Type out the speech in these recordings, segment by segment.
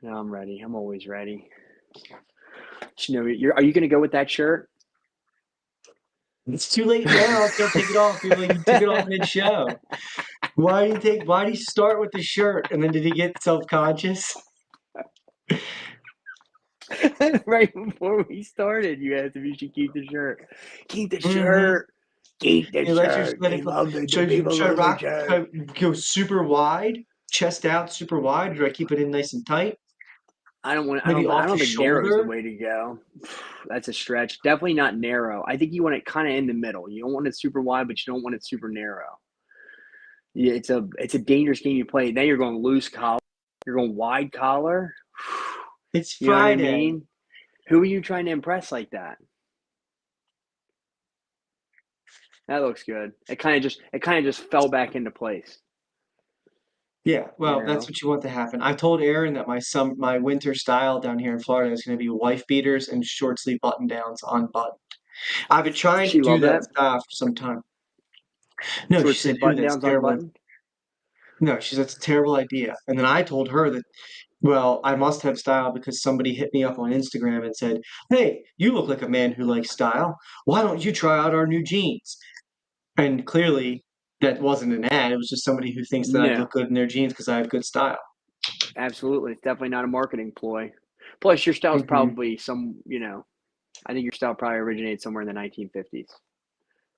No, I'm ready. I'm always ready. Are you going to go with that shirt? It's too late now. Don't take it off. You're like you took it off mid-show. Why do you start with the shirt and then did he get self-conscious? Right before we started, you asked if you should keep the shirt. Keep the Mm-hmm. shirt. Keep the You shirt. let it should I People love the rock shirt. should I go super wide, chest out super wide, or do I keep it in nice and tight? I don't want. Maybe I off the don't think narrow is the shoulder? way to go. That's a stretch. Definitely not narrow. I think you want it kind of in the middle. You don't want it super wide, but you don't want it super narrow. Yeah, it's a dangerous game you play. Now you're going loose collar. You're going wide collar. It's You know what I Friday. mean? Who are you trying to impress like that? That looks good. It kind of just fell back into place. Yeah, You well, that's know. what you want to happen. I told Aaron that my winter style down here in Florida is going to be wife beaters and short sleeve button downs unbuttoned. I've been trying to She do love that that. style for some time. No, Short she said, sleeve "Dude, button that's downs terrible." unbuttoned. No, she said, "That's a terrible idea." And then I told her that, well, I must have style because somebody hit me up on Instagram and said, "Hey, you look like a man who likes style. Why don't you try out our new jeans?" And clearly, that wasn't an ad. It was just somebody who thinks that I'd No, look good in their jeans because I have good style. absolutely. It's definitely not a marketing ploy. Plus, your style's Hmm. probably some. I think your style probably originated somewhere in the 1950s,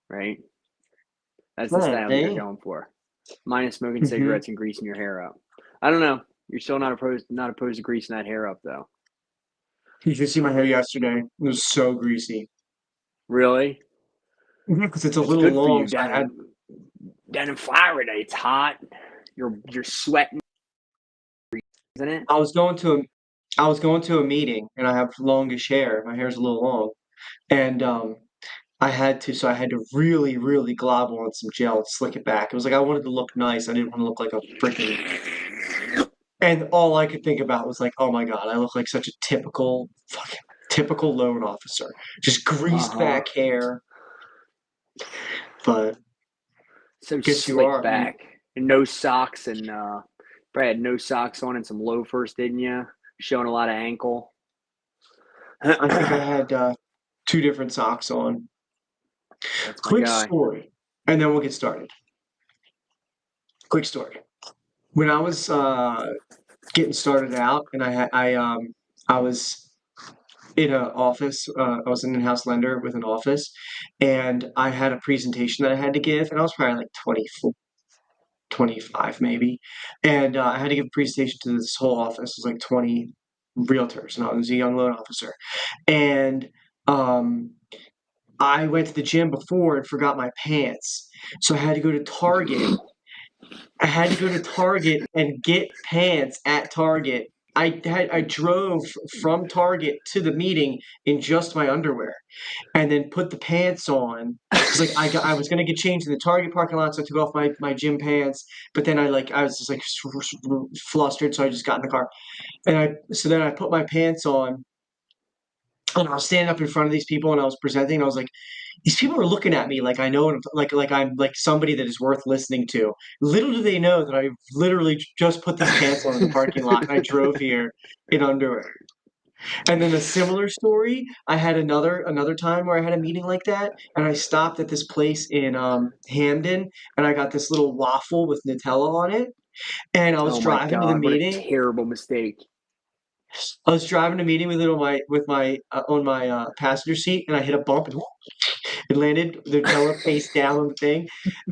right? That's the style that you're Hey. going for. Minus smoking Hmm. cigarettes and greasing your hair up. I don't know. You're still not opposed to greasing that hair up though. You should see my hair yesterday. It was so greasy. Really? Because it's a It's little good for long, you so I had. down in Florida. It's hot. You're sweating, isn't it? I was going to a, I was going to a meeting, and I have longish hair. My hair's a little long, and so I had to really, really glob on some gel to slick it back. It was like I wanted to look nice. I didn't want to look like a freaking. And all I could think about was like, oh my God, I look like such a fucking typical loan officer. Just Uh greased huh. back hair. But So guess you slick are. back and no socks and probably had no socks on and some loafers, didn't you? Showing a lot of ankle. I think I That's had two different socks on. my Quick guy. story, and then we'll get started. Quick story. When I was getting started out, and I was in an office. I was an in-house lender with an office, and I had a presentation that I had to give, and I was probably like 24, 25 maybe, and I had to give a presentation to this whole office. It was like 20 realtors, and I was a young loan officer, and um, I went to the gym before and forgot my pants, so I had to go to Target. I had to go to Target and get pants at Target. I drove from Target to the meeting in just my underwear, and then put the pants on because I was gonna get changed in the Target parking lot, so I took off my gym pants. But then I was just like flustered, so I just got in the car, and then I put my pants on, and I was standing up in front of these people, and I was presenting, and I was like, these people are looking at me like I know, like I'm like somebody that is worth listening to. Little do they know that I literally just put these pants on in the parking lot, and I drove here in underwear. And then a similar story, I had another time where I had a meeting like that, and I stopped at this place in Hamden, and I got this little waffle with Nutella on it, and I was Oh my driving to the god, what a meeting. terrible mistake. I was driving to meeting with it on my passenger seat, and I hit a bump, and it landed the Nutella face down on the thing,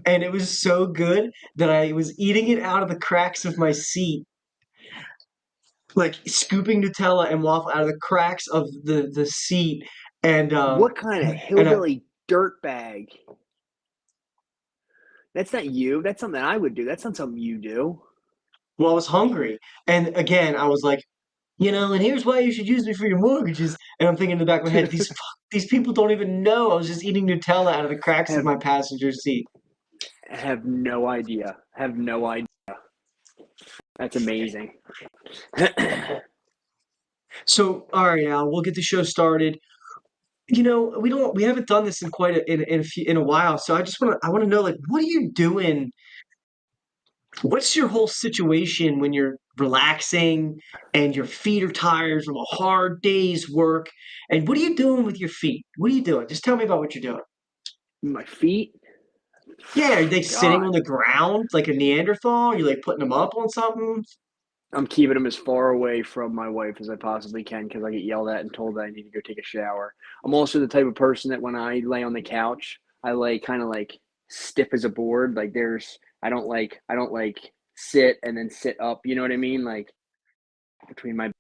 and it was so good that I was eating it out of the cracks of my seat, like scooping Nutella and waffle out of the cracks of the seat, and What kind of and I, hillbilly dirtbag? That's not you. That's something I would do. That's not something you do. well, I was hungry, and again, I was like, and here's why you should use me for your mortgages. And I'm thinking in the back of my head, these people don't even know I was just eating Nutella out of the cracks of have my passenger seat. have no idea. Have no idea. That's amazing. So, all right, Al, we'll get the show started. We haven't done this in quite in a while. So I want to know, like, what are you doing what's your whole situation when you're relaxing and your feet are tired from a hard day's work? And what are you doing with your feet? What are you doing? Just tell me about what you're doing. My feet, Yeah, are they sitting God, on the ground like a Neanderthal? Are you like putting them up on something? I'm keeping them as far away from my wife as I possibly can because I get yelled at and told that I need to go take a shower. I'm also the type of person that when I lay on the couch, I lay kind of like stiff as a board. Like I don't like sit and then sit up. You know what I mean? Like between my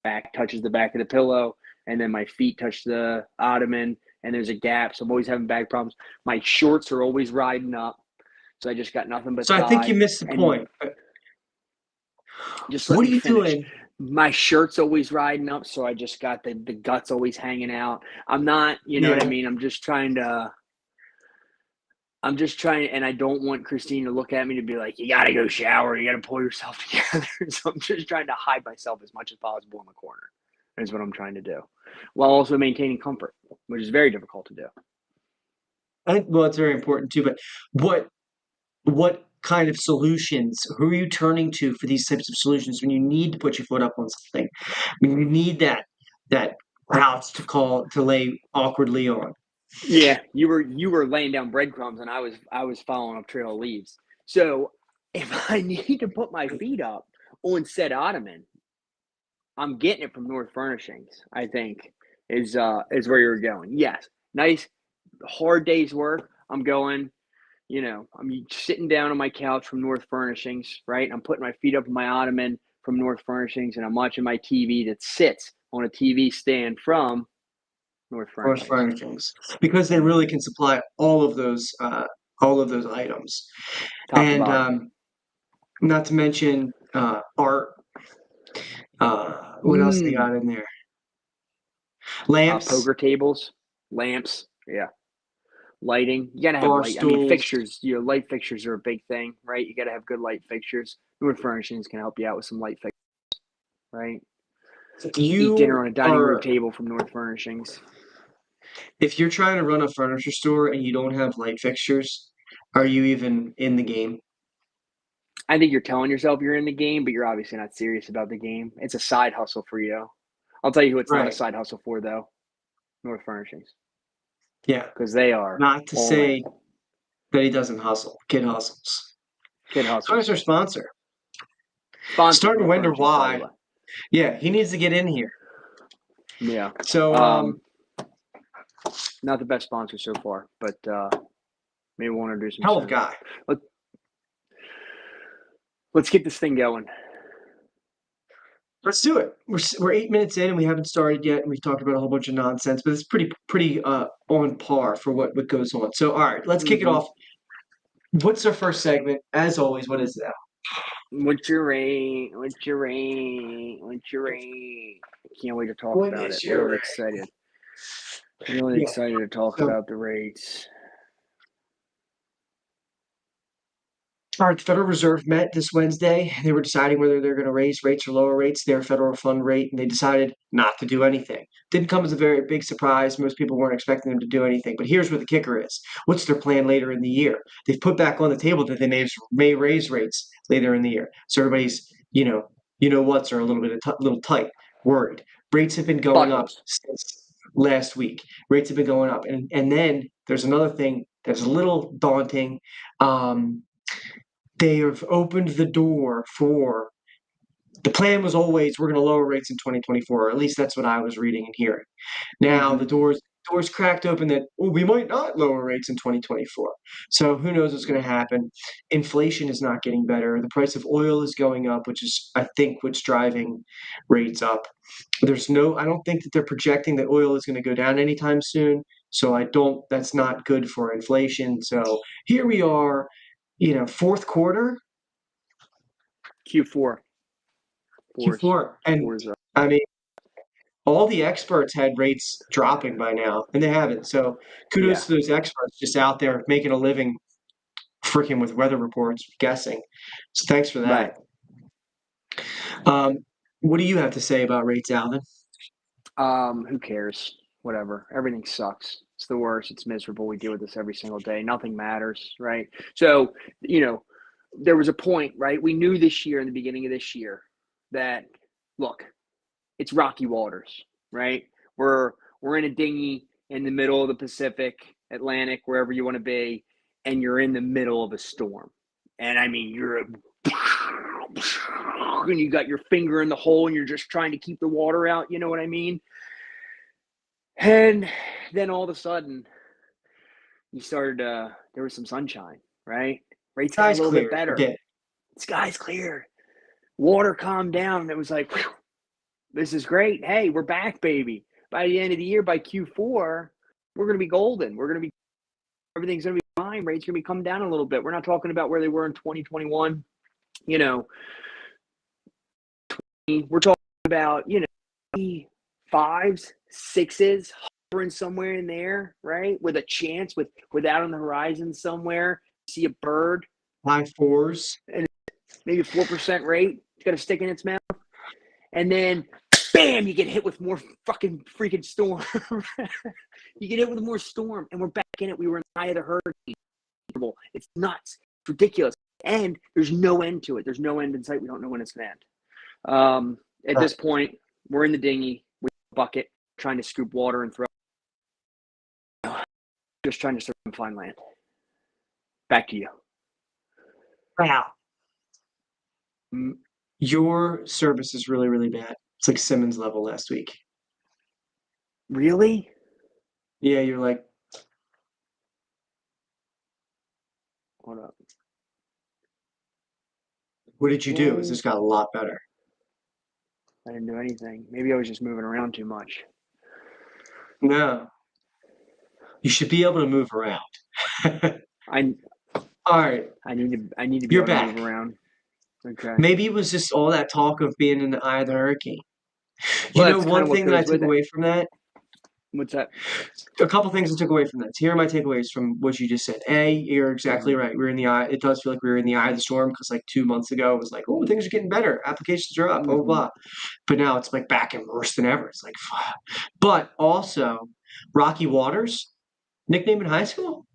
back touches the back of the pillow and then my feet touch the ottoman and there's a gap. So I'm always having back problems. My shorts are always riding up. So I just got nothing but So I think you thigh. missed the And point. just let What are me you finish. doing? My shirt's always riding up, so I just got the guts always hanging out. I'm not, you know what I Yeah. mean? I'm just trying, and I don't want Christine to look at me to be like, you gotta go shower, you gotta pull yourself together. So I'm just trying to hide myself as much as possible in the corner, is what I'm trying to do, while also maintaining comfort, which is very difficult to do. Well, it's very important too, but what what kind of solutions, who are you turning to for these types of solutions when you need to put your foot up on something? When you need that couch to lay awkwardly on. Yeah, you were laying down breadcrumbs, and I was following up trail of leaves. So if I need to put my feet up on said ottoman, I'm getting it from North Furnishings, I think is where you're going. Yes. Nice hard day's work. I'm going, I'm sitting down on my couch from North Furnishings, right? I'm putting my feet up on my ottoman from North Furnishings and I'm watching my TV that sits on a TV stand from North Course Furnishings. furnishings, because they really Hmm. can supply all of those items. Top to And bottom. not to mention art. What else they Mm. got in there? Lamps, Poker tables, lamps. Yeah. Lighting. You gotta have bar light. I mean, stools. fixtures. Light fixtures are a big thing, right? You gotta have good light fixtures. North Furnishings can help you out with some light fixtures, right? Eat dinner You on a dining room are table from North Furnishings. If you're trying to run a furniture store and you don't have light fixtures, are you even in the game? I think you're telling yourself you're in the game, but you're obviously not serious about the game. It's a side hustle for you. I'll tell you who it's not a Right. side hustle for, though. North Furnishings, Yeah. because they are Not to all say in. that he doesn't hustle. Kid hustles. Kid So is hustles. our sponsor. Sponsor Starting to North wonder Furnishings, by the why. way. Yeah, he needs to get in here. Yeah. So Um, Not the best sponsor so far, but maybe we'll introduce him hell of a soon. guy. Let, let's get this thing going. Let's do it. We're 8 minutes in and we haven't started yet, and we've talked about a whole bunch of nonsense, but it's pretty on par for what goes on. So all right, let's kick it Mm-hmm. off. What's our first segment? As always, what is that? What's your rate? What's your rate? What's your rate? I can't wait to talk What about it. is your Really rank? excited. Really Yeah. excited to talk So about the rates. all right, the Federal Reserve met this Wednesday. They were deciding whether they're going to raise rates or lower rates, their federal fund rate, and they decided not to do anything. Didn't come as a very big surprise. Most people weren't expecting them to do anything. But here's where the kicker is. What's their plan later in the year? They've put back on the table that they may raise rates later in the year. So everybody's, what's are a little tight, worried. Rates have been going up Buttholes. since last week. Rates have been going up. And then there's another thing that's a little daunting. They have opened the door for the plan was always we're going to lower rates in 2024, or at least that's what I was reading and hearing. Now Mm-hmm. the doors cracked open that we might not lower rates in 2024. So who knows what's going to happen? Inflation is not getting better. The price of oil is going up, which is I think what's driving rates up. I don't think that they're projecting that oil is going to go down anytime soon. So that's not good for inflation. So here we are, fourth quarter, Q4. Fours. Q4. And Fours. I mean, all the experts had rates dropping by now, and they haven't. So Yeah. kudos to those experts just out there making a living freaking with weather reports, guessing. So thanks for Right. that. Um, what do you have to say about rates, Alvin? Who cares? Whatever. Everything sucks. It's the worst. It's miserable. We deal with this every single day. Nothing matters, right? So, you know, there was a point, right? We knew this year, in the beginning of this year, that look, it's rocky waters, right? We're in a dinghy in the middle of the Pacific, Atlantic, wherever you want to be, and you're in the middle of a storm. And I mean, and you got your finger in the hole and you're just trying to keep the water out, you know what I mean? And then all of a sudden, you started, there was some sunshine, right? Rates got a little bit better. Sky's cleared. Water calmed down. And it was like, whew, this is great. Hey, we're back, baby. By the end of the year, by Q4, we're going to be golden. Everything's going to be fine. Rates are going to be coming down a little bit. We're not talking about where they were in 2021. You know, we're talking about, you know, 5s, 6s, hovering somewhere in there, right? With a chance, with out on the horizon somewhere, see a bird. High 4s. And maybe a 4% rate. It's got a stick in its mouth. And then, bam, you get hit with more freaking storm. You get hit with more storm, and we're back in it. We were in the eye of the hurricane. It's nuts. It's ridiculous. And there's no end to it. There's no end in sight. We don't know when it's going to end. At this point, we're in the dinghy with a bucket, trying to scoop water and throw. Just trying to surf and find land. Back to you. Wow. Your service is really, really bad. It's like Simmons level last week. Really? Yeah, you're like. Hold up. What did you do? This got a lot better. I didn't do anything. Maybe I was just moving around too much. No. You should be able to move around. All right. I need to be able to move around. Okay. Maybe it was just all that talk of being in the eye of the hurricane. You know, one thing that I took away from that? What's that? A couple things I took away from that. So here are my takeaways from what you just said. A, you're exactly right. We're in the eye. It does feel like we were in the eye of the storm because like 2 months ago it was like, oh, things are getting better. Applications are up, blah, blah, blah. But now it's like back and worse than ever. It's like, fuck. But also, Rocky Waters, nickname in high school?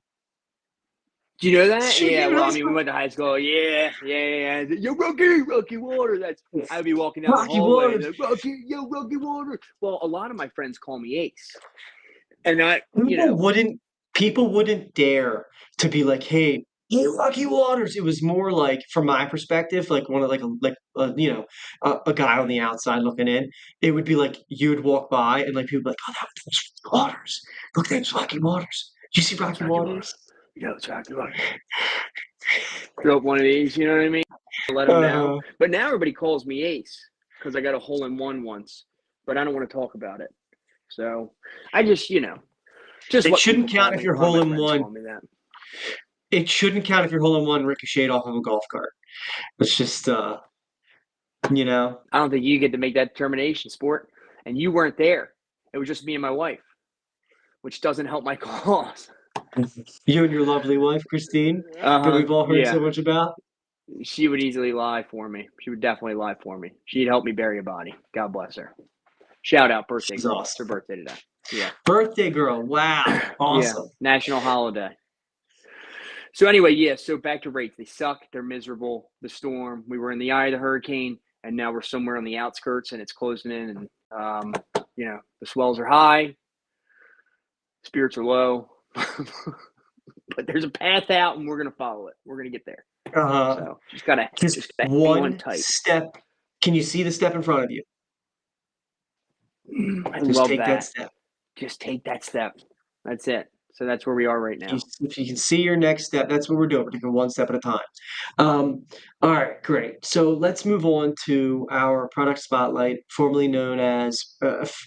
Do you know that? Yeah, well, I mean, we went to high school. Yeah. Yo, Rocky Water. I would be walking down the hallway. Like, Rocky Water. Well, a lot of my friends call me Ace. And People wouldn't dare to be like, hey, Rocky Waters. It was more like, from my perspective, like one of a guy on the outside looking in. It would be like you would walk by and like people would be like, oh, that's Waters. Look, that's Rocky Waters. Did you see Rocky Waters? Yeah, it's Rocky Waters. Throw up one of these, you know what I mean? Let them know. But now everybody calls me Ace because I got a hole-in-one once, but I don't want to talk about it. So I just, it shouldn't count if you're hole-in-one. It shouldn't count if your hole-in-one ricocheted off of a golf cart. It's just, I don't think you get to make that determination, sport. And you weren't there. It was just me and my wife, which doesn't help my cause. You and your lovely wife, Christine, that we've all heard so much about. She would easily lie for me. She would definitely lie for me. She'd help me bury a body. God bless her. Shout out, birthday girl. Awesome. It's her birthday today. Yeah. Birthday girl. Wow. Awesome. Yeah. National holiday. So anyway, so back to rates. They suck. They're miserable. The storm. We were in the eye of the hurricane, and now we're somewhere on the outskirts, and it's closing in, and the swells are high. Spirits are low. But there's a path out, and we're going to follow it. We're going to get there. So just got to one tight. Step. Can you see the step in front of you? Just take that step. Just take that step. That's it. So that's where we are right now. If you can see your next step, that's what we're doing. We're taking one step at a time. All right, great. So let's move on to our product spotlight, formerly known as,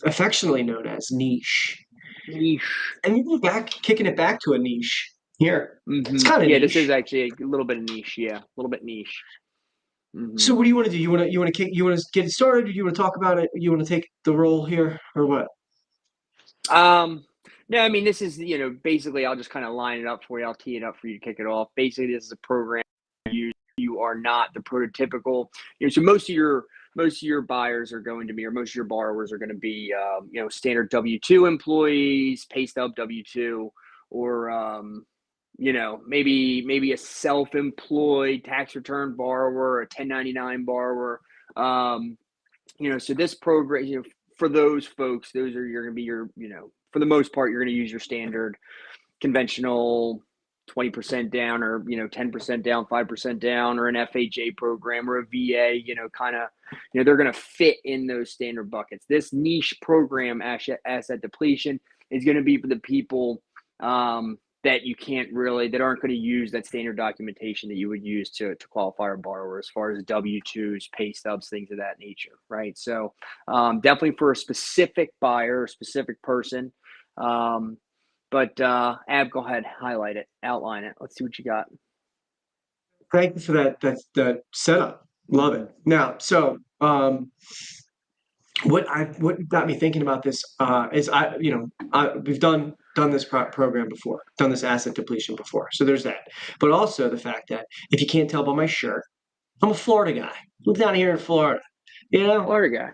affectionately known as Neesh. And you're kicking it back to a niche here. It's kind of niche. This is actually a little bit of niche. Yeah, a little bit niche. So what do you want to do? You want to get it started? Or you want to talk about it? You want to take the role here, or what? No, I mean, this is basically I'll just kind of line it up for you. I'll tee it up for you to kick it off. Basically, this is a program you are not the prototypical. So most of your buyers are going to be, or most of your borrowers are going to be, standard W-2 employees, pay stub W-2, or maybe a self-employed tax return borrower, a 1099 borrower. So this program, for those folks, those are you're going to be for the most part, you're going to use your standard conventional 20% down or 10% down, 5% down, or an FHA program or a VA, kind of they're going to fit in those standard buckets. This niche program, asset depletion, is going to be for the people that aren't going to use that standard documentation that you would use to qualify a borrower, as far as W-2s, pay stubs, things of that nature, right? So definitely for a specific buyer, a specific person. But Ab, go ahead, highlight it, outline it. Let's see what you got. Thank you for that setup. Love it. Now, so what got me thinking about this is we've done this program before, done this asset depletion before. So there's that. But also the fact that, if you can't tell by my shirt, I'm a Florida guy. Live down here in Florida. Florida guy.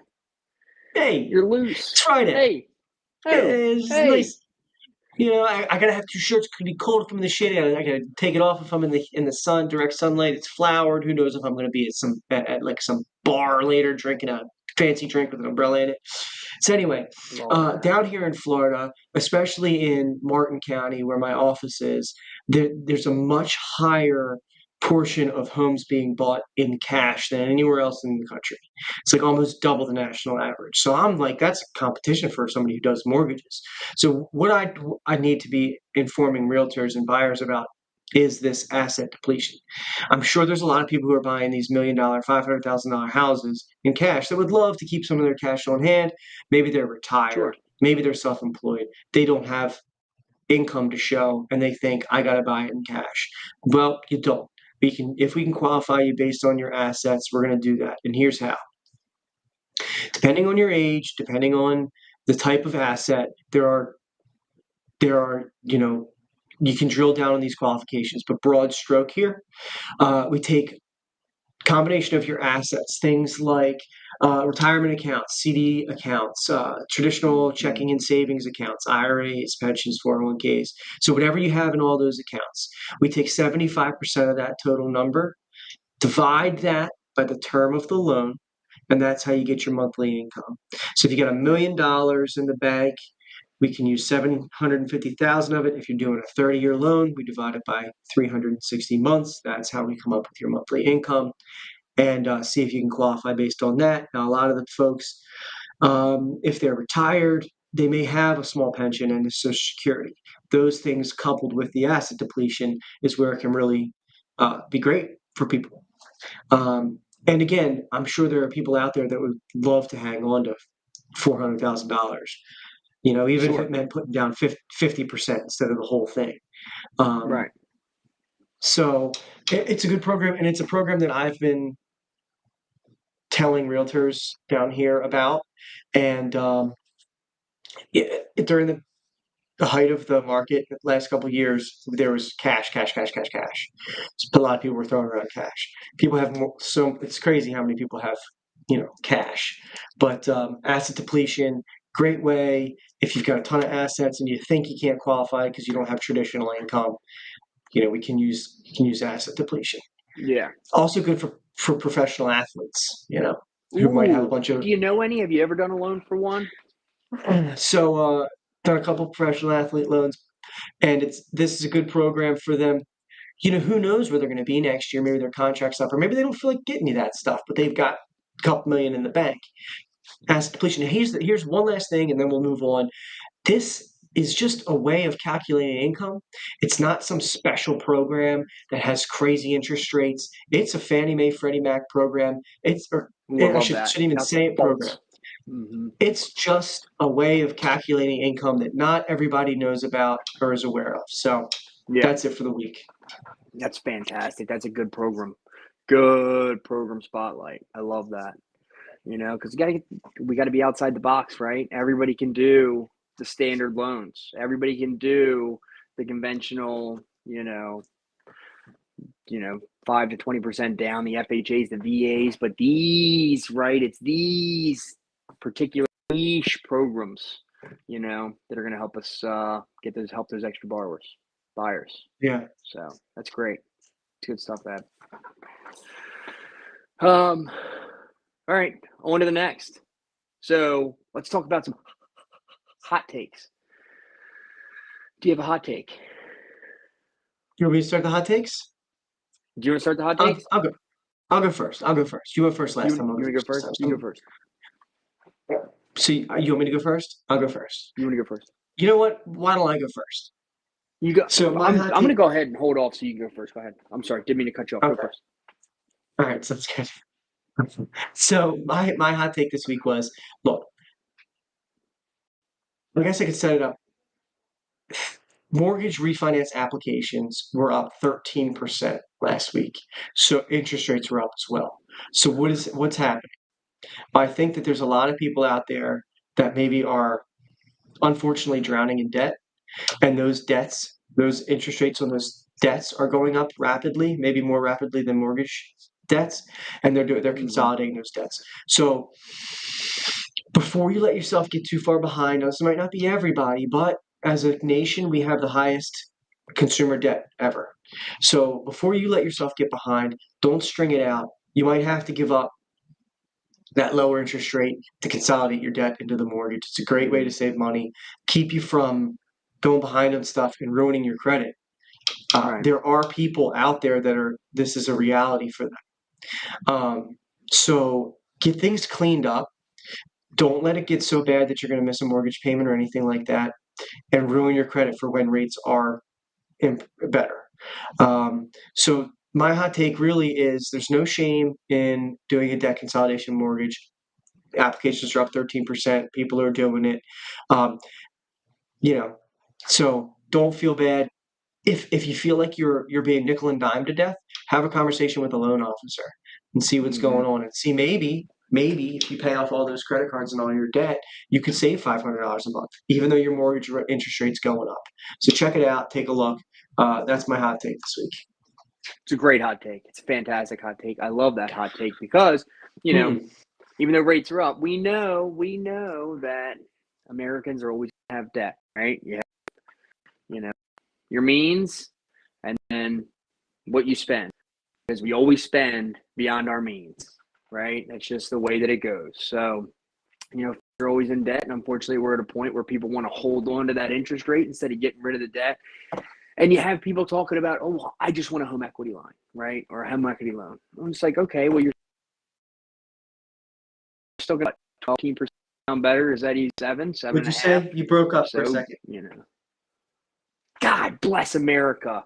Hey, You're loose. It's Friday. Hey. It's nice. I gotta have two shirts. It could be cold if I'm in the shade. I gotta take it off if I'm in the sun, direct sunlight. It's flowered. Who knows if I'm gonna be at like some bar later, drinking a fancy drink with an umbrella in it. So anyway, down here in Florida, especially in Martin County, where my office is, there's a much higher portion of homes being bought in cash than anywhere else in the country. It's like almost double the national average. So I'm like, that's competition for somebody who does mortgages. So what I need to be informing realtors and buyers about is this asset depletion. I'm sure there's a lot of people who are buying these $1 million, $500,000 houses in cash that would love to keep some of their cash on hand. Maybe they're retired. Sure. Maybe they're self-employed. They don't have income to show, and they think, I got to buy it in cash. Well, you don't. If we can qualify you based on your assets, we're going to do that. And here's how. Depending on your age, depending on the type of asset, there are you can drill down on these qualifications, but broad stroke here, we take combination of your assets, things like retirement accounts, CD accounts, traditional checking and savings accounts, IRAs, pensions, 401ks. So whatever you have in all those accounts, we take 75% of that total number, divide that by the term of the loan, and that's how you get your monthly income. So if you got $1 million in the bank, we can use 750,000 of it. If you're doing a 30-year loan, we divide it by 360 months. That's how we come up with your monthly income, and see if you can qualify based on that. Now, a lot of the folks, if they're retired, they may have a small pension and a Social Security. Those things coupled with the asset depletion is where it can really be great for people. And again, I'm sure there are people out there that would love to hang on to $400,000. Even Sure. if it meant putting down 50% instead of the whole thing. Right. So it's a good program, and it's a program that I've been telling realtors down here about. And during the height of the market, the last couple of years, there was cash. So a lot of people were throwing around cash. People have more, so it's crazy how many people have, cash. But asset depletion, great way. If you've got a ton of assets and you think you can't qualify because you don't have traditional income, we can use asset depletion. Yeah. Also good for professional athletes, who might have a bunch of. Do you know any? Have you ever done a loan for one? So done a couple professional athlete loans, and this is a good program for them. Who knows where they're going to be next year? Maybe their contract's up, or maybe they don't feel like getting you that stuff, but they've got a couple million in the bank. Asset depletion. Here's one last thing, and then we'll move on. This is just a way of calculating income. It's not some special program that has crazy interest rates. It's a Fannie Mae, Freddie Mac program. I shouldn't even say it program. Mm-hmm. It's just a way of calculating income that not everybody knows about or is aware of. So That's it for the week. That's fantastic. That's a good program. Good program spotlight. I love that. Because we got to be outside the box, right? Everybody can do the standard loans. Everybody can do the conventional, 5 to 20% down, the FHAs, the VAs, but these, right? It's these particular niche programs, that are going to help us help those extra borrowers. buyers. Yeah. So that's great. It's good stuff, Ed. All right, on to the next. So let's talk about some hot takes. Do you have a hot take? You want me to start the hot takes? Do you want to start the hot I'll, takes? I'll go. I'll go first. I'll go first. You went first last time. You want to go first? You go first. So you want me to go first? I'll go first. You want to go first? You know what? Why don't I go first? You go. So my I'm hot going to take. go ahead and hold off so you can go first. Go ahead. I'm sorry. Didn't mean to cut you off. Go Okay. first. All right. So that's good. So my hot take this week was, look, I guess I could set it up. Mortgage refinance applications were up 13% last week. So interest rates were up as well. So what's happening? I think that there's a lot of people out there that maybe are unfortunately drowning in debt, and those interest rates on those debts are going up rapidly, maybe more rapidly than mortgage debts, and they're consolidating those debts. So before you let yourself get too far behind, this might not be everybody, but as a nation, we have the highest consumer debt ever. So before you let yourself get behind, don't string it out. You might have to give up that lower interest rate to consolidate your debt into the mortgage. It's a great way to save money, keep you from going behind on stuff and ruining your credit. Right. There are people out there that this is a reality for them. So get things cleaned up. Don't let it get so bad that you're going to miss a mortgage payment or anything like that and ruin your credit for when rates are better. So my hot take really is there's no shame in doing a debt consolidation mortgage. Applications are up 13%. People are doing it. So don't feel bad. If you feel like you're being nickel and dime to death, have a conversation with a loan officer and see what's going on, and see maybe if you pay off all those credit cards and all your debt, you could save $500 a month, even though your mortgage interest rate's going up. So check it out, take a look. That's my hot take this week. It's a great hot take. It's a fantastic hot take. I love that hot take because, even though rates are up, we know that Americans are always going to have debt, right? You have, your means and then what you spend, because we always spend beyond our means, right? That's just the way that it goes. So, you're always in debt, and unfortunately we're at a point where people want to hold on to that interest rate instead of getting rid of the debt. And you have people talking about, oh, I just want a home equity line, right? Or a home equity loan. I'm just like, okay, well, you're still got 12% better. Is that easy? 7 What'd you 7.5? say? You broke up for a So, second. God bless America.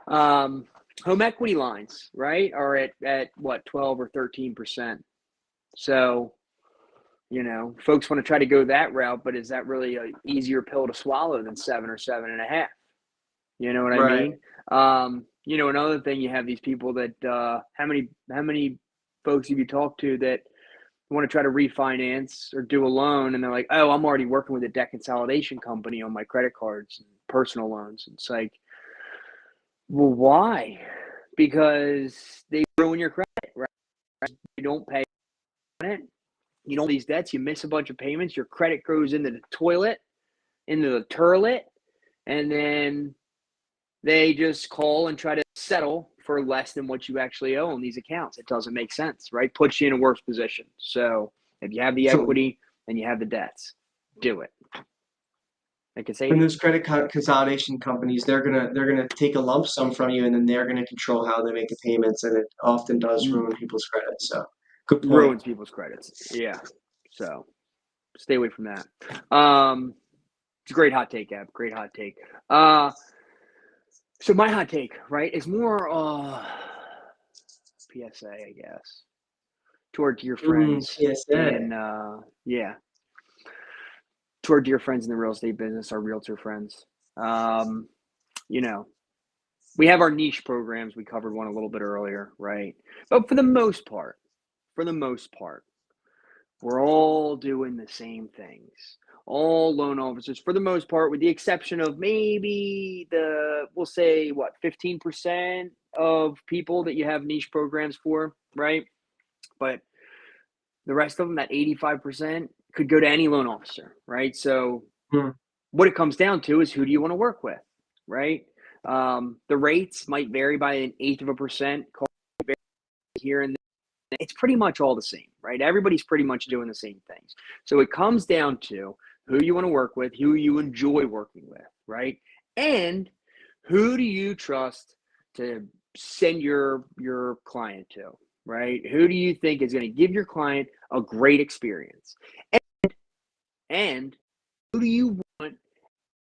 Home equity lines, right, are at what, 12 or 13%. So, folks want to try to go that route, but is that really an easier pill to swallow than 7 or 7.5? You know what I mean? Another thing, you have these people that how many folks have you talked to that want to try to refinance or do a loan, and they're like, oh, I'm already working with a debt consolidation company on my credit cards and personal loans. It's like, well, why? Because they ruin your credit, right? You don't pay on it. You don't these debts. You miss a bunch of payments. Your credit goes into the toilet, into the turlet, and then they just call and try to settle for less than what you actually owe on these accounts. It doesn't make sense, right? Puts you in a worse position. So if you have the equity and you have the debts, do it. I can say. And those credit consolidation companies, they're gonna take a lump sum from you, and then they're gonna control how they make the payments, and it often does ruin people's credit. So, good point. Ruins people's credits. Yeah. So, stay away from that. It's a great hot take, Ab. Great hot take. So my hot take, right, is more PSA, I guess, to our dear friends. PSA. To our dear friends in the real estate business, our realtor friends. We have our niche programs. We covered one a little bit earlier, right? But for the most part, we're all doing the same things. All loan officers, for the most part, with the exception of maybe we'll say, 15% of people that you have niche programs for, right? But the rest of them, that 85%, could go to any loan officer, right? So what it comes down to is, who do you want to work with, right? The rates might vary by 1/8% here and there. It's pretty much all the same, right? Everybody's pretty much doing the same things. So it comes down to who you want to work with, who you enjoy working with, right? And who do you trust to send your client to, right? Who do you think is going to give your client a great experience? And who do you want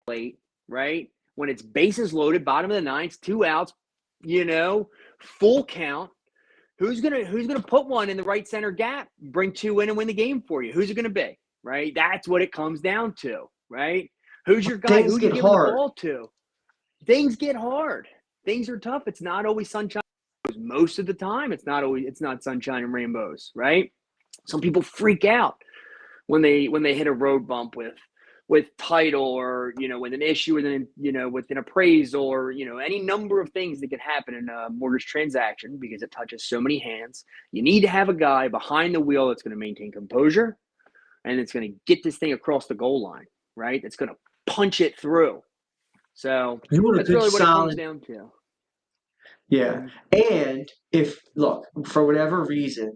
late, right? When it's bases loaded, bottom of the ninth, 2 outs, full count. Who's gonna put one in the right center gap, bring 2 in and win the game for you? Who's it gonna be? Right? That's what it comes down to, right? Who's your guy? Things Who do you get give the hard. ball to? Things get hard. Things are tough. It's not always sunshine. Most of the time, it's not sunshine and rainbows, right? Some people freak out when they hit a road bump with title, or with an issue with an appraisal, or any number of things that can happen in a mortgage transaction, because it touches so many hands. You need to have a guy behind the wheel that's going to maintain composure, and it's going to get this thing across the goal line, right? It's going to punch it through. So You want a that's good really what it comes solid. down to. Yeah. And if, look, for whatever reason,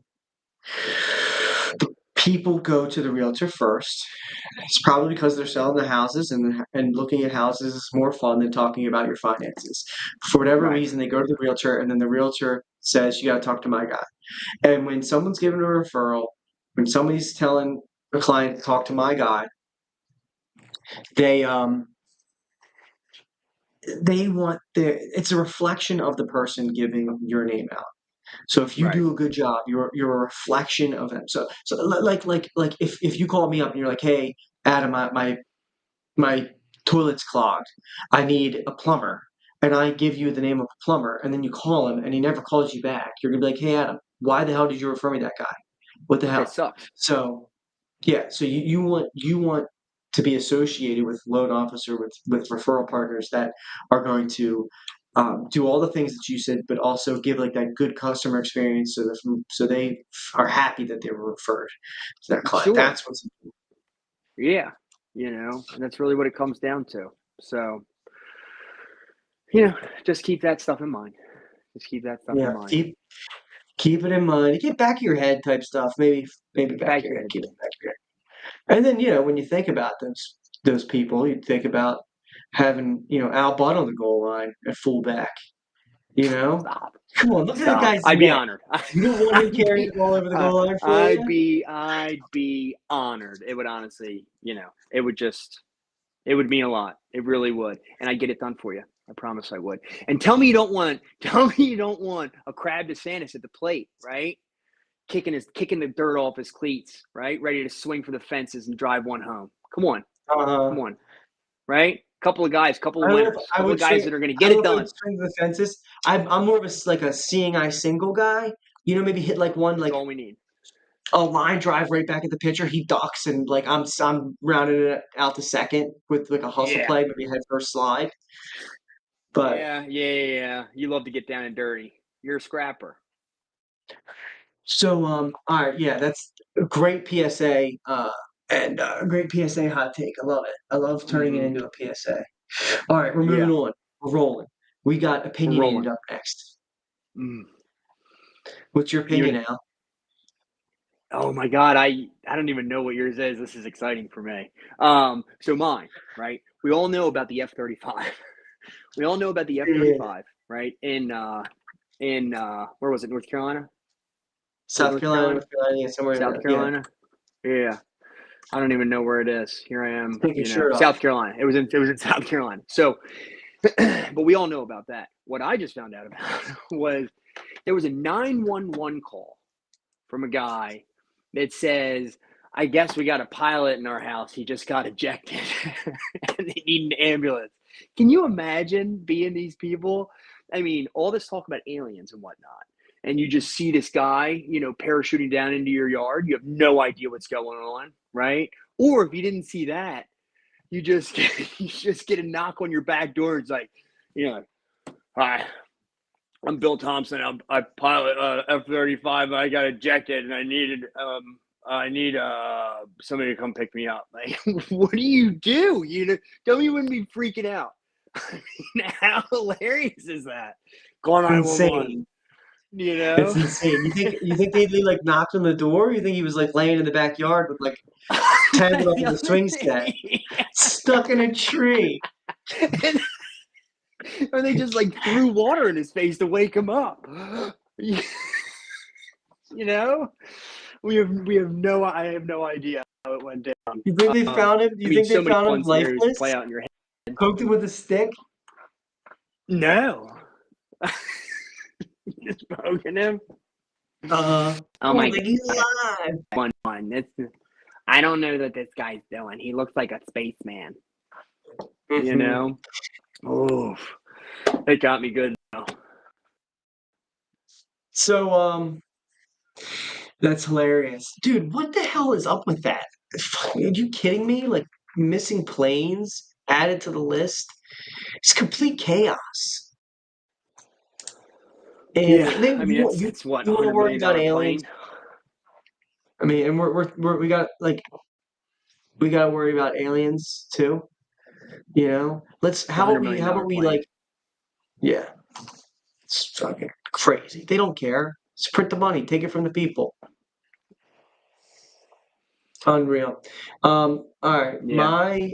the people go to the realtor first, it's probably because they're selling the houses, and looking at houses is more fun than talking about your finances. For whatever Right. reason, they go to the realtor, and then the realtor says, "You got to talk to my guy." And when someone's giving a referral, when somebody's telling a client to talk to my guy, they want it's a reflection of the person giving your name out. So if you Right. do a good job, you're a reflection of them. So like if you call me up and you're like, "Hey, Adam, my toilet's clogged. I need a plumber." And I give you the name of a plumber, and then you call him and he never calls you back. You're gonna be like, "Hey, Adam, why the hell did you refer me that guy? What the That guy hell?" sucks. So yeah, so you want to be associated with loan officer, with referral partners that are going to do all the things that you said, but also give like that good customer experience, so they are happy that they were referred to that client. Sure. That's what's important. Yeah. And that's really what it comes down to. So, just keep that stuff in mind. Just keep that stuff in Yeah, mind. keep it in mind. Get back of your head type stuff. Maybe back of Back your your head. head Keep too. it back of your head. And then when you think about those people, you think about having Al Butt on the goal line at fullback. Stop. Come on, look at that Stop. guy's I'd be neck. honored. You don't want him I'd carrying be the ball over the uh, goal line for I'd you? be honored. It would honestly, it would mean a lot. It really would. And I'd get it done for you. I promise I would. And tell me you don't want a crab DeSantis at the plate, right? Kicking the dirt off his cleats, right? Ready to swing for the fences and drive one home. Come on. Uh, Come on. Right? Couple of guys, couple I of don't know if winners, I couple of would guys swing. that are going to I get don't it know if I done. would swing the fences. I'm more of a seeing eye single guy. Maybe hit like one That's like all we need. a line drive right back at the pitcher. He ducks, and like I'm rounding it out to second with like a hustle Yeah. play, maybe head first slide. But Yeah. You love to get down and dirty. You're a scrapper. so all right, yeah, that's a great PSA. And a great PSA hot take. I love it. I love turning it Mm-hmm. into a PSA. All right, we're moving Yeah. on. We're rolling. We got We're opinionated rolling. up next. Mm. What's your opinion, Al? Oh my God, I don't even know what yours is. This is exciting for me. So mine, right? We all know about the F-35. We all know about the Yeah. F-35, right? In where was it? North Carolina? Was it South North Carolina, Carolina? North Carolina, yeah, somewhere in South there. Yeah. Carolina? Yeah. I don't even know where it is. Here I am, Take your shirt off. South Carolina. It was in South Carolina. So, but we all know about that. What I just found out about was there was a 911 call from a guy that says, "I guess we got a pilot in our house. He just got ejected, and they need an ambulance." Can you imagine being these people? I mean, all this talk about aliens and whatnot, and you just see this guy, parachuting down into your yard. You have no idea what's going on, right? Or if you didn't see that, you just you just get a knock on your back door. It's like, "Hi, I'm Bill Thompson. I pilot F-35. I got ejected, and I need somebody to come pick me up." Like, what do? Tell me you wouldn't be freaking out. How hilarious is that? Call 911. Insane. You It's know? insane. You think they like knocked on the door? You think he was like laying in the backyard with like tangled up in the swing set, stuck in a tree? and, or they just like threw water in his face to wake him up. You know? I have no idea how it went down. You think they found him? I You mean, think so they many found him fun scenarios lifeless? play out in your head. Poked him with a stick? No. Just poking him. Oh my my, he's alive. One. I don't know that this guy's doing. He looks like a spaceman. You know? Oof. It got me good though. So, that's hilarious. Dude, what the hell is up with that? Are you kidding me? Like missing planes added to the list? It's complete chaos. And then I mean, you it's what, want to $100 worry about million aliens? plane? I mean, and we got to worry about aliens too. You know, It's a $100 how million about we plane. like, yeah, it's fucking crazy. They don't care. Just print the money, take it from the people. Unreal. All right, Yeah.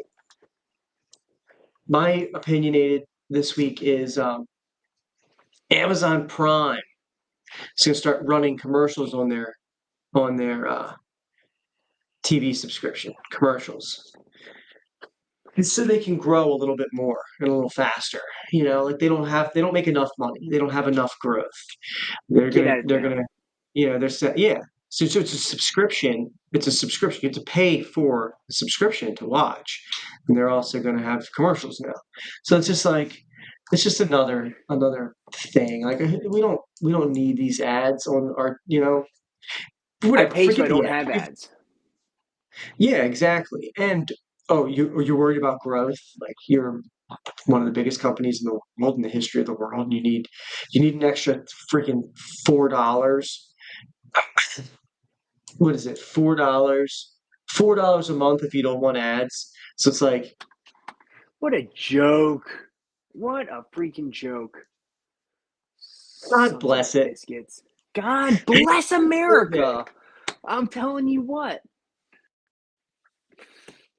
my opinionated this week is Amazon Prime is going to start running commercials on their TV subscription commercials. And so they can grow a little bit more and a little faster. You know, like they don't make enough money. They don't have enough growth. Get out of They're town. gonna they're set yeah. So it's a subscription. It's a subscription. You have to pay for a subscription to watch. And they're also gonna have commercials now. So it's just another thing. Like we don't need these ads on our I whatever. pay so Forget I the don't ad. have ads. Yeah, exactly. And oh, you're worried about growth? Like you're one of the biggest companies in the world, in the history of the world, and you need an extra freaking $4. What is it? $4? $4 a month if you don't want ads. So it's like, What a joke. What a freaking joke. God Sons of bless it. biscuits. God Pay bless for it. America. I'm telling you what.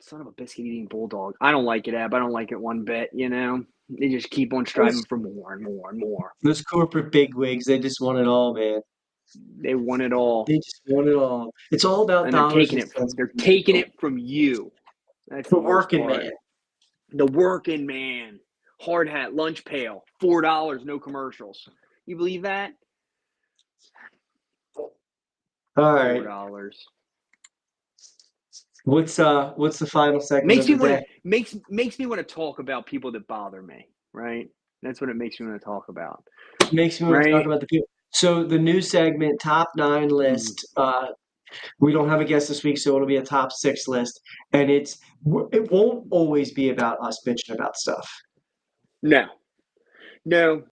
Son of a biscuit eating bulldog. I don't like it, Ab. I don't like it one bit, you know? They just keep on striving for more and more and more. Those corporate bigwigs, they just want it all, man. They want it all. They just want it all. It's all about And they're dollars taking and it. cents. They're taking it from you. That's The the worst working part. man. The working man. Hard hat, lunch pail, $4, no commercials. You believe that? All right. $4. What's the final segment Makes of me the want day? to makes me want to talk about people that bother me, right? That's what it makes me want to talk about, Makes me want to talk right? about the people. So the new segment, top 9 Mm. list. We don't have a guest this week, so it'll be a top 6 list, and it won't always be about us bitching about stuff. No,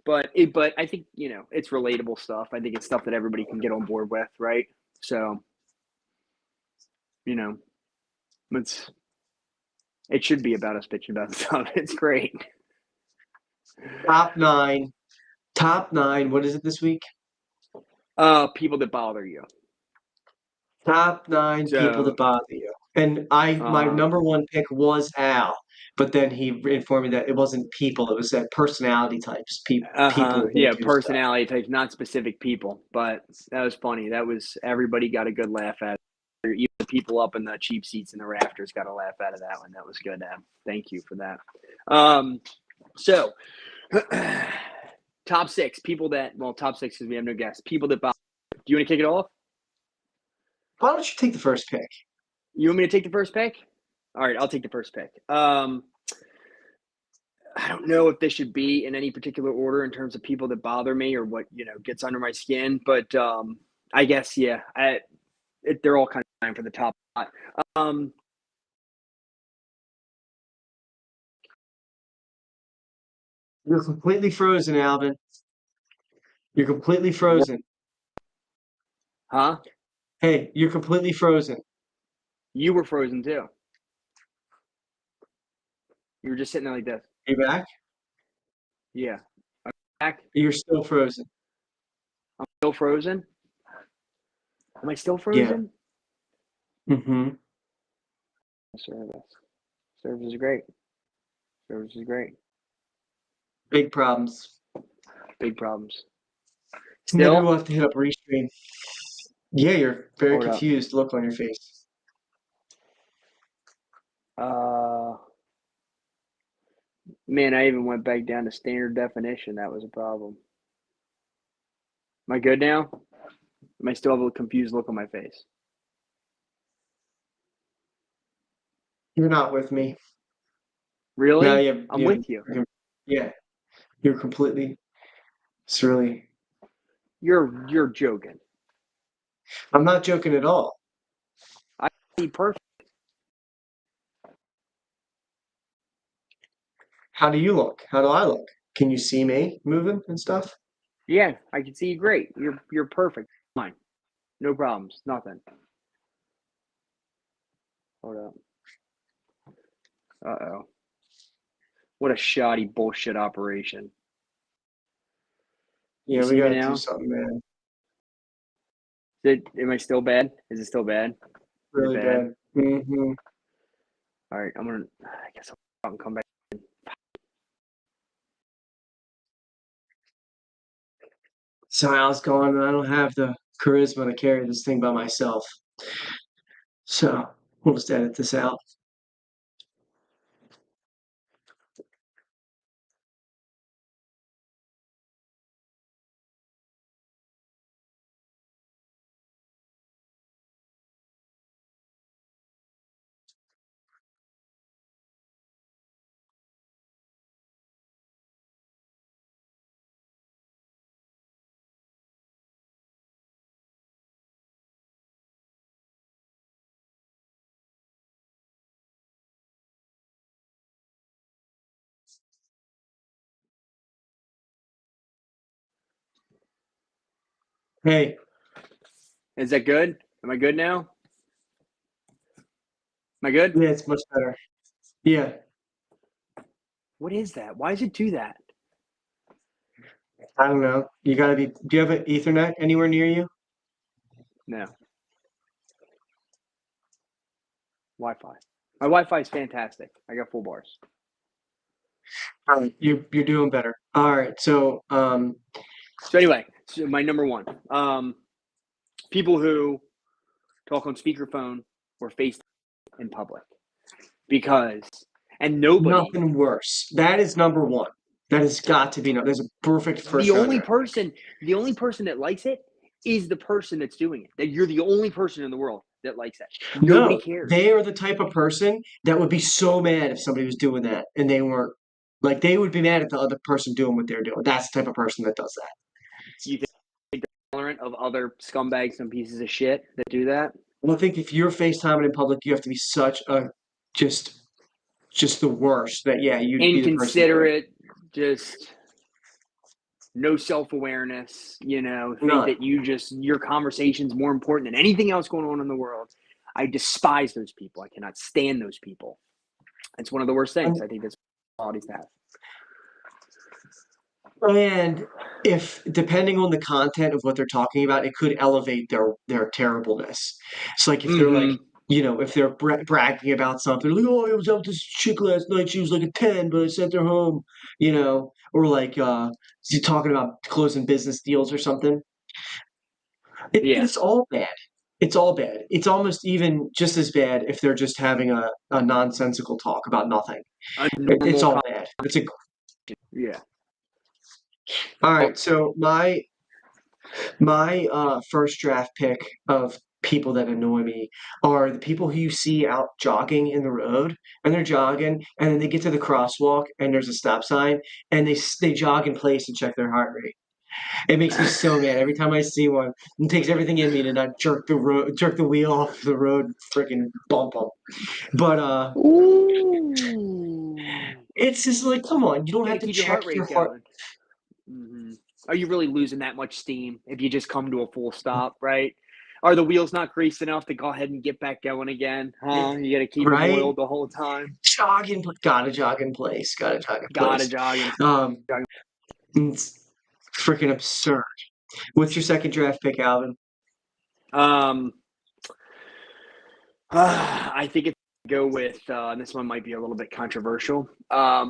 but I think it's relatable stuff. I think it's stuff that everybody can get on board with, right? So, it should be about us bitching about stuff. It's great. Top 9. Top 9. What is it this week? People that bother you. Top 9 people that So, bother you. And my number one pick was Al, but then he informed me that it wasn't people; it was personality types. People that yeah, do stuff. personality types, not specific people. But that was funny. That was everybody got a good laugh at it. Even the people up in the cheap seats in the rafters got a laugh out of that one. That was good. Thank you for that. So top 6 people top 6 because we have no guests. People that bother. Do you want to kick it off? Why don't you take the first pick? You want me to take the first pick? All right, I'll take the first pick. I don't know if this should be in any particular order in terms of people that bother me or what gets under my skin, but I guess they're all kind of time for the top spot. You're completely frozen, Alvin. You're completely frozen. Huh? Hey, you're completely frozen. You were frozen too. You were just sitting there like this. You back? Yeah. I'm back. You're still frozen. I'm still frozen. Am I still Yeah. frozen? Mm-hmm. Service. Service is great. Service is great. Big problems. Big problems. Maybe Still? we'll have to hit up restream. Yeah, you're very Hold up. confused look on your face. Man, I even went back down to standard definition. That was a problem. Am I good now? Am I still have a confused look on my face? You're not with me. Now Really? you I'm with you. yeah, you're completely, it's really, You're joking. I'm not joking at all. I see perfect. How do you look? How do I look? Can you see me moving and stuff? Yeah, I can see you great. You're perfect. Fine. No problems. Nothing. Hold up. Uh-oh. What a shoddy bullshit operation. You Yeah, we see me gotta do now? something, man. Am I still bad? Is it still bad? Is it Really bad? bad. Mm-hmm. All right, I guess I'll come back. So how's going? I don't have the charisma to carry this thing by myself. So we'll just edit this out. Hey, Is that good? Am I good now? Am I good? yeah, it's much better. Yeah, What is that? Why does it do that? I don't know. You gotta be. Do you have an Ethernet anywhere near you? No. Wi-Fi. My Wi-Fi is fantastic. I got full bars. All right, you're doing better. All right, so So anyway, so my number one. People who talk on speakerphone or FaceTime in public. Because and nobody nothing worse. That is number one. That has got to be no. There's a perfect first the only rounder. person that likes it is the person that's doing it. That you're the only person in the world that likes it. Nobody No, cares. they are the type of person that would be so mad if somebody was doing that and they weren't. Like they would be mad at the other person doing what they're doing. That's the type of person that does that. You think they're tolerant of other scumbags and pieces of shit that do that? I think if you're FaceTiming in public, you have to be such a just just the worst that yeah, you'd be the person doing it. Inconsiderate, just no self-awareness, think None. that your conversation's more important than anything else going on in the world. I despise those people. I cannot stand those people. It's one of the worst things. And, I think that's qualities to have. and if depending on the content of what they're talking about, it could elevate their terribleness. It's like if they're like, Mm-hmm. if they're bragging about something, like, oh, I was out with this chick last night. She was like a 10, but I sent her home, or like you talking about closing business deals or something. Yeah. It's all bad. It's all bad. It's almost even just as bad if they're just having a nonsensical talk about nothing. A It's normal all bad. yeah. All Oh, right. So my first draft pick of people that annoy me are the people who you see out jogging in the road and they're jogging and then they get to the crosswalk and there's a stop sign and they jog in place and check their heart rate. It makes me so mad every time I see one. It takes everything in me to not jerk the wheel off the road, and freaking bump them. But ooh. it's just like, come on, you don't Got to have to keep your check heart your rate heart. going. Mm-hmm. Are you really losing that much steam if you just come to a full stop, right? Are the wheels not greased enough to go ahead and get back going again? Huh? You got to keep them Right? oiled the whole time. Gotta jog in place. Gotta jog in Gotta place. jog and Um, jog. It's freaking absurd. What's your second draft pick, Alvin? I think it's go with this one might be a little bit controversial.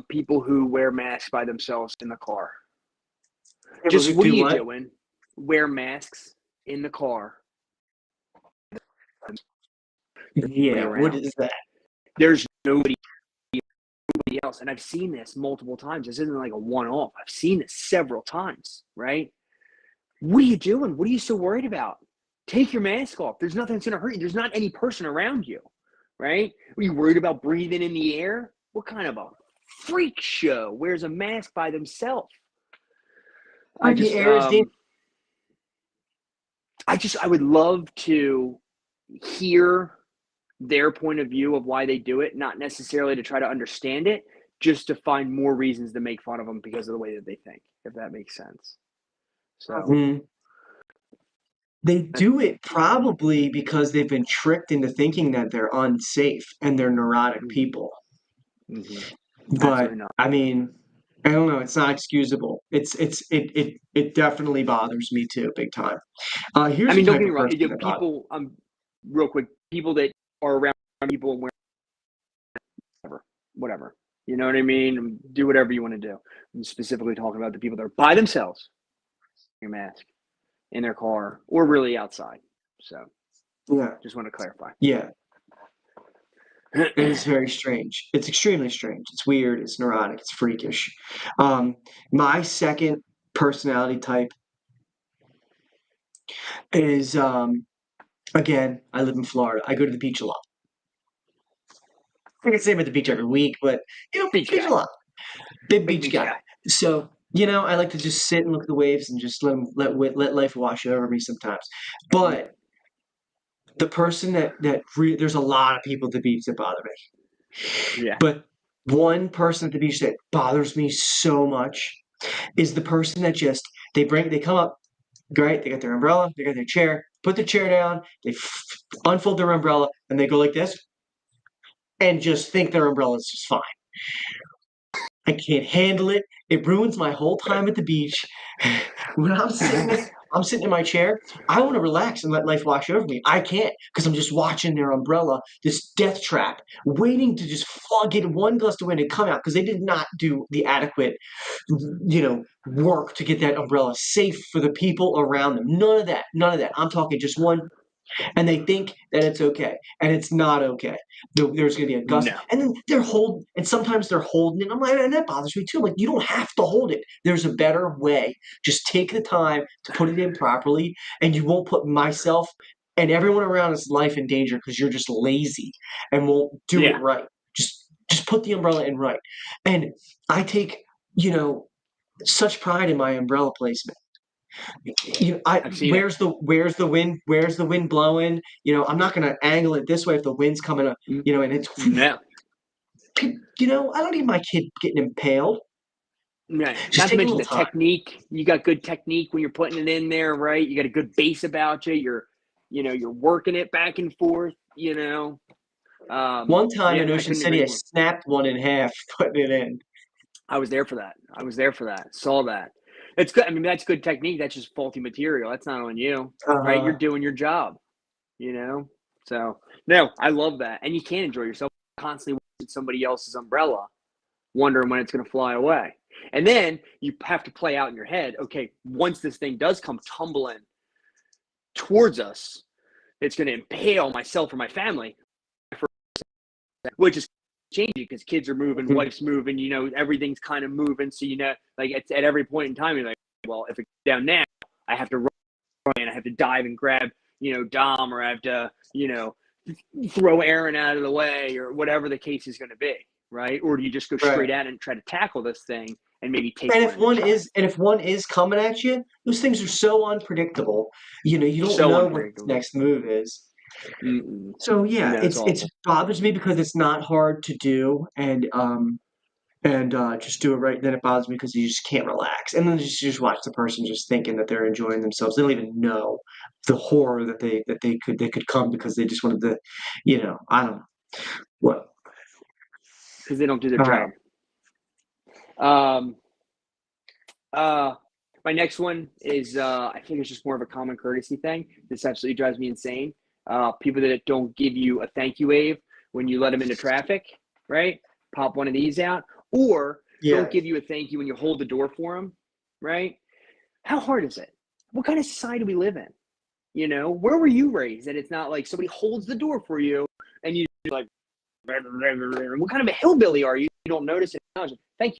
People who wear masks by themselves in the car. Just what are you doing? Wear masks in the car. Yeah, what is that? There's nobody else, and I've seen this multiple times. This isn't like a one-off. I've seen this several times, right? What are you doing? What are you so worried about? Take your mask off. There's nothing that's going to hurt you. There's not any person around you, right? Are you worried about breathing in the air? What kind of a freak show wears a mask by themselves? I would love to hear their point of view of why they do it, not necessarily to try to understand it, just to find more reasons to make fun of them because of the way that they think, if that makes sense. So they do it probably because they've been tricked into thinking that they're unsafe and they're neurotic people. But I mean, I don't know. It's not excusable. It definitely bothers me too, big time. Here's don't get me wrong. People, real quick, people that are around people and whatever. You know what I mean? Do whatever you want to do. I'm specifically talking about the people that are by themselves, your mask in their car or really outside. So, yeah, just want to clarify. Yeah. It's very strange. It's extremely strange. It's weird. It's neurotic. It's freakish. My second personality type is, again, I live in Florida. I go to the beach a lot. I can say I'm at the beach every week, but beach a lot. Big beach guy. So I like to just sit and look at the waves and just let life wash over me sometimes. But the person there's a lot of people at the beach that bother me. Yeah. But one person at the beach that bothers me so much is the person that just they come up, right? They got their umbrella, they got their chair, put the chair down, they unfold their umbrella, and they go like this, and just think their umbrella is just fine. I can't handle it. It ruins my whole time at the beach. When I'm sitting in my chair. I want to relax and let life wash over me. I can't because I'm just watching their umbrella, this death trap, waiting to just get one gust of wind and come out because they did not do the adequate, work to get that umbrella safe for the people around them. None of that. None of that. I'm talking just one. And they think that it's okay, and it's not okay. There's going to be a gust, and then sometimes they're holding it. I'm like, and that bothers me too. I'm like, you don't have to hold it. There's a better way. Just take the time to put it in properly, and you won't put myself and everyone around us life in danger because you're just lazy and won't do it right. Just put the umbrella in right. And I take such pride in my umbrella placement. Where's the wind? Where's the wind blowing? I'm not going to angle it this way if the wind's coming up. And it's I don't need my kid getting impaled. Right. Not to mention the technique. You got good technique when you're putting it in there, right? You got a good base about you. You're working it back and forth. One time in Ocean City, I snapped one in half putting it in. I was there for that. Saw that. It's good. I mean, that's good technique. That's just faulty material. That's not on you, right? You're doing your job, So, no, I love that. And you can enjoy yourself constantly with somebody else's umbrella, wondering when it's going to fly away. And then you have to play out in your head, okay, once this thing does come tumbling towards us, it's going to impale myself or my family, which is changing because kids are moving, wife's moving, everything's kind of moving. So, like at every point in time, you're like, well, if it's down now, I have to run and I have to dive and grab, Dom, or I have to, throw Aaron out of the way or whatever the case is going to be. Right. Or do you just go straight at it and try to tackle this thing and maybe take if one is coming at you, those things are so unpredictable. You don't know what the next move is. Mm-mm. So it bothers me because it's not hard to do, and just do it right. Then it bothers me because you just can't relax, and then you just watch the person just thinking that they're enjoying themselves. They don't even know the horror that they could come because they just wanted to, I don't know what, because they don't do their job. My next one is I think it's just more of a common courtesy thing. This absolutely drives me insane. People that don't give you a thank you wave when you let them into traffic, right? Pop one of these out, or Yeah. don't give you a thank you when you hold the door for them, right? How hard is it? What kind of society do we live in? You know, where were you raised? That it's not like somebody holds the door for you and you like, what kind of a hillbilly are you? You don't notice it. Thank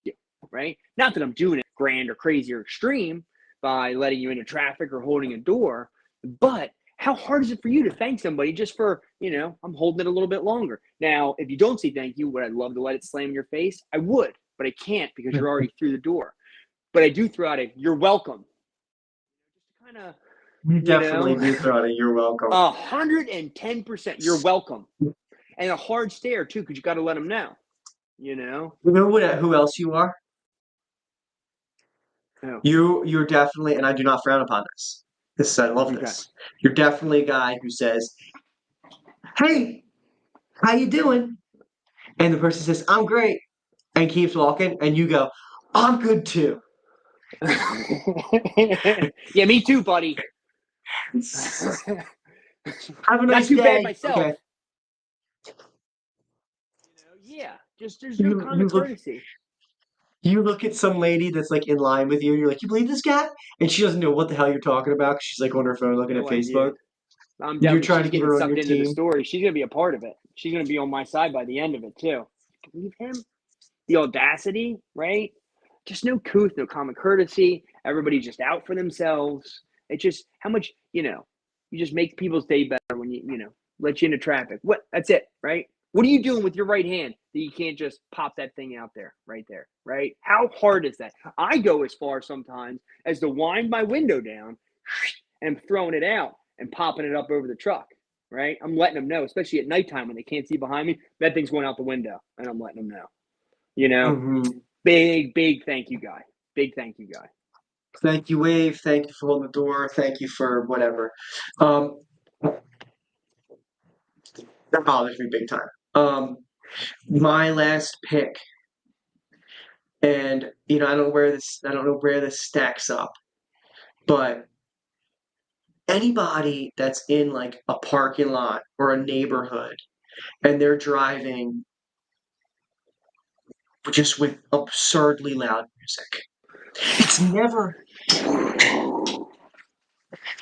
you, right? Not that I'm doing it grand or crazy or extreme by letting you into traffic or holding a door, but how hard is it for you to thank somebody just for, you know, I'm holding it a little bit longer. Now, if you don't say thank you, would I love to let it slam in your face? I would, but I can't because you're already through the door. But I do throw out a you're welcome. Kind of, You you definitely know, do throw it. You're welcome. 110%. You're welcome. And a hard stare too, because you got to let them know, you know? You know who else you are? Oh, You're definitely, and I do not frown upon this. I love okay. this. You're definitely a guy who says, "Hey, how you doing?" And the person says, "I'm great," and keeps walking, and you go, "I'm good too." Yeah, me too, buddy. Have a Not nice too bad day. myself. Okay. You know, yeah, just there's no You common you look courtesy. you look at some lady that's like in line with you, and you're like, "You believe this guy?" And she doesn't know what the hell you're talking about because she's like on her phone looking at No idea. Facebook. I'm And you're definitely, trying to she's get getting her on sucked your into the team. story. She's going to be a part of it. She's going to be on my side by the end of it, too. Believe him? The audacity, right? Just no couth, no common courtesy. Everybody's just out for themselves. It's just how much, you know, you just make people's day better when you know, let you into traffic. What? That's it, right? What are you doing with your right hand that you can't just pop that thing out there, right? How hard is that? I go as far sometimes as to wind my window down and throwing it out and popping it up over the truck, right? I'm letting them know, especially at nighttime when they can't see behind me, that thing's going out the window, and I'm letting them know. You know, Hmm. big thank you guy. Big thank you guy. Thank you, Wave. Thank you for holding the door. Thank you for whatever. Um, that bothers me big time. My last pick, and I don't know where this stacks up, but anybody that's in like a parking lot or a neighborhood and they're driving just with absurdly loud music. It's never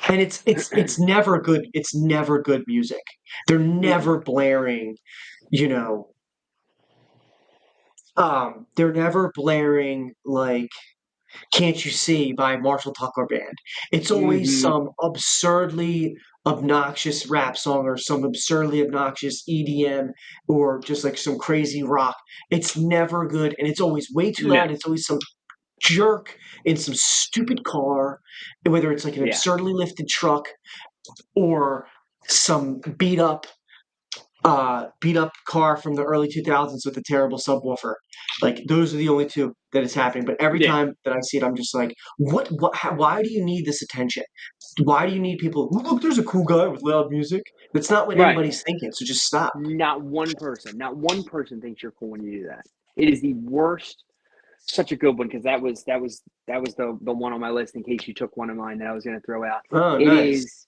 and it's never good. It's never good music. They're Mm-mm. never blaring, you know, they're never blaring like "Can't You See" by Marshall Tucker Band. It's always Mm-hmm. some absurdly obnoxious rap song or some absurdly obnoxious EDM or just like some crazy rock. It's never good and it's always way too No. loud. It's always some jerk in some stupid car, whether it's like an Yeah. absurdly lifted truck or some beat up car from the early 2000s with a terrible subwoofer. Like those are the only two that is happening. But every Yeah. time that I see it, I'm just like, why do you need this attention? Why do you need people? Look, there's a cool guy with loud music. That's not what Right. anybody's thinking. So just stop. Not one person thinks you're cool when you do that. It is the worst. Such a good one because that was the one on my list in case you took one of mine that I was going to throw out. Oh, It nice. is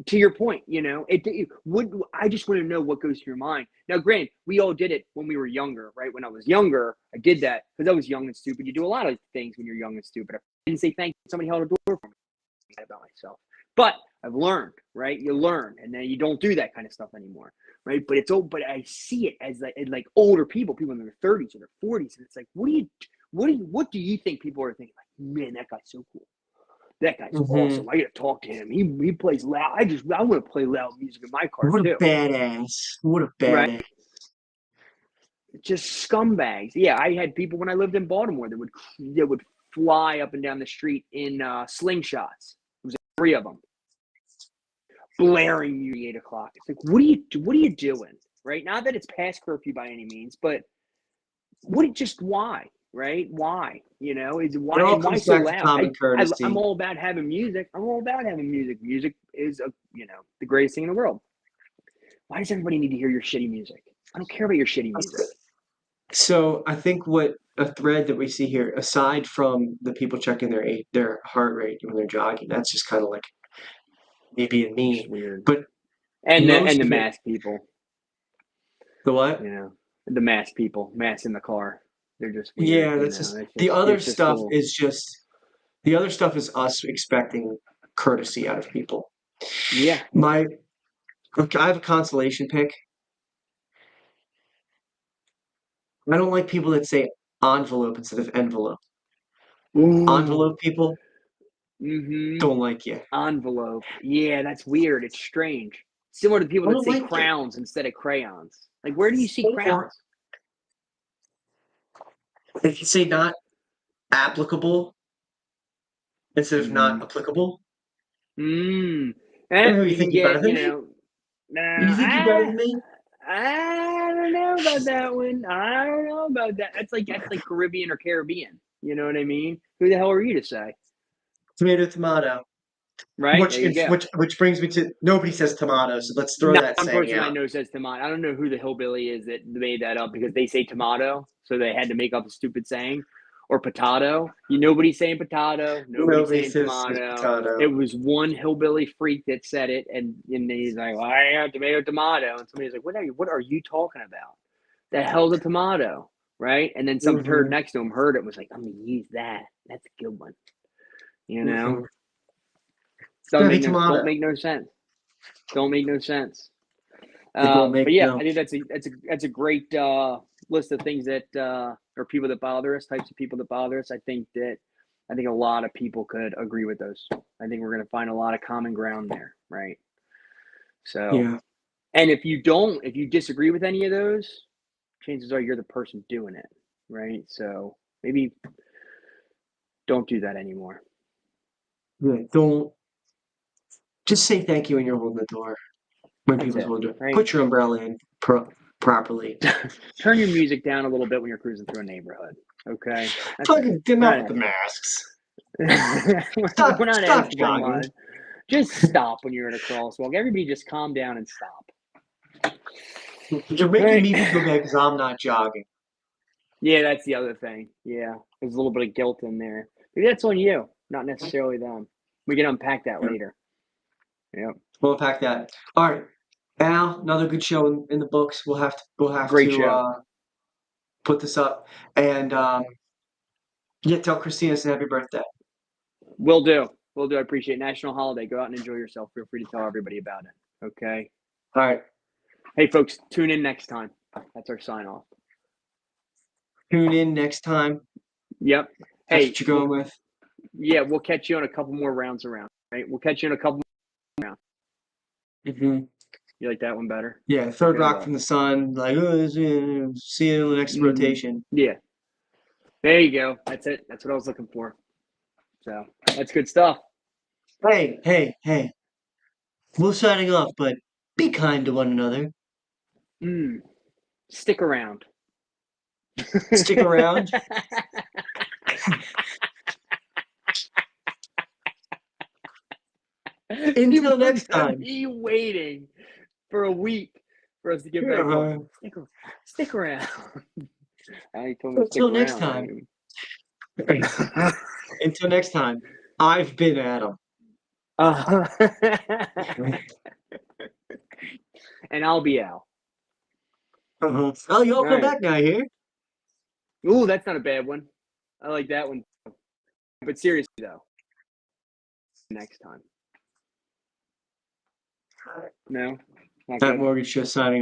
to your point, you know, it would. I just want to know what goes through your mind. Now, granted, we all did it when we were younger, right? When I was younger, I did that because I was young and stupid. You do a lot of things when you're young and stupid. I didn't say thank you. Somebody held a door for me. I about myself, but I've learned, right? You learn, and then you don't do that kind of stuff anymore, right? But it's old. But I see it as like older people in their 30s or their 40s, and it's like, what do you think people are thinking? Like, man, that guy's so cool. That guy's Hmm. awesome. I got to talk to him. He plays loud. I want to play loud music in my car What a too, badass. What a right? badass. Just scumbags. Yeah, I had people when I lived in Baltimore that would fly up and down the street in slingshots. It was like three of them, blaring you at 8 o'clock. It's like, what are you doing? Right? Not that it's past curfew by any means, but why? Right? Why? You know, is It why all and why comes so back to loud? common I'm courtesy. all about having music. I'm all about having music. Music is the greatest thing in the world. Why does everybody need to hear your shitty music? I don't care about your shitty music. So I think what a thread that we see here, aside from the people checking their heart rate when they're jogging, that's just kind of like me being It's mean. weird. But And most the of it, mask people, the what? you know, the mask people, masks in the car. They're just weird, Yeah, you that's know. just the other It's just stuff cool. is just the other stuff is us expecting courtesy out of people. Yeah. My Okay, I have a consolation pick. I don't like people that say envelope instead of envelope. Ooh. Envelope people Mm-hmm. don't like you. Envelope. Yeah, that's weird. It's strange. Similar to people I that don't say like you. crowns instead of crayons. Like, where do you see Or crowns? if you say not applicable instead of Mm-hmm. not applicable, Mm. you You could think you're better get, than you me? know, no, You think you're better than me? I don't know about that one. I don't know about that. That's like Caribbean or Caribbean. You know what I mean? Who the hell are you to say? Tomato, tomato. Right? Which There you go. which brings me to nobody says tomato, so let's throw Not that one saying person I out. know says tomato. I don't know who the hillbilly is that made that up because they say tomato, so they had to make up a stupid saying. Or potato. Nobody's saying potato. Nobody's Nobody saying says tomato. It potato. was one hillbilly freak that said it, and he's like, well, I got tomato, tomato. And somebody's like, what are you talking about? The hell's a tomato? Right? And then some turd Mm-hmm. next to him heard it and was like, I'm going to use that. That's a good one. You know? Mm-hmm. It's gonna be Don't tomato. make no sense. Don't make no sense. It don't make But yeah, no. I think that's a great list of things that or people that bother us, types of people that bother us. I think a lot of people could agree with those. I think we're going to find a lot of common ground there, right? So, Yeah. and if you disagree with any of those, chances are you're the person doing it, right? So maybe don't do that anymore. Yeah. Don't just say thank you when you're holding the door. When That's people's it, holding the door. right? Put your umbrella in properly. Turn your music down a little bit when you're cruising through a neighborhood. Okay, that's it. Fucking We're enough with not the masks. we're not Stop asking for jogging. much. Just stop when you're in a crosswalk. Everybody just calm down and stop. You're making Right? me feel bad because I'm not jogging. Yeah, that's the other thing. Yeah, there's a little bit of guilt in there. Maybe that's on you, not necessarily them. We can unpack that later. Yep. We'll pack that. All right, Al, another good show in the books. We'll have Great to show. put this up and yeah, tell Christina it's happy birthday. Will do. Will do. I appreciate it. National holiday. Go out and enjoy yourself. Feel free to tell everybody about it. Okay. All right, Hey, folks, tune in next time. That's our sign off. tune in next time. Yep. That's Hey, what you're going with. we'll catch you on a couple more rounds around. Right. We'll catch you in a couple more rounds. Mm-hmm. You like that one better? Yeah, third Good rock luck. from the sun. Like, oh, see you in the next rotation. Yeah. There you go. That's it. That's what I was looking for. So that's good stuff. Hey, hey, hey. We're signing off, but be kind to one another. Stick around. Stick around. Until People are next gonna time. be waiting for a week for us to get back Uh, on. Stick around. He told me to stick Until next around. time. Until next time. I've been Adam. uh, and I'll be Al. Uh-huh. Oh, you all All come right. back now here. Ooh, that's not a bad one. I like that one. But seriously though, next time. No, not That good. mortgage just signing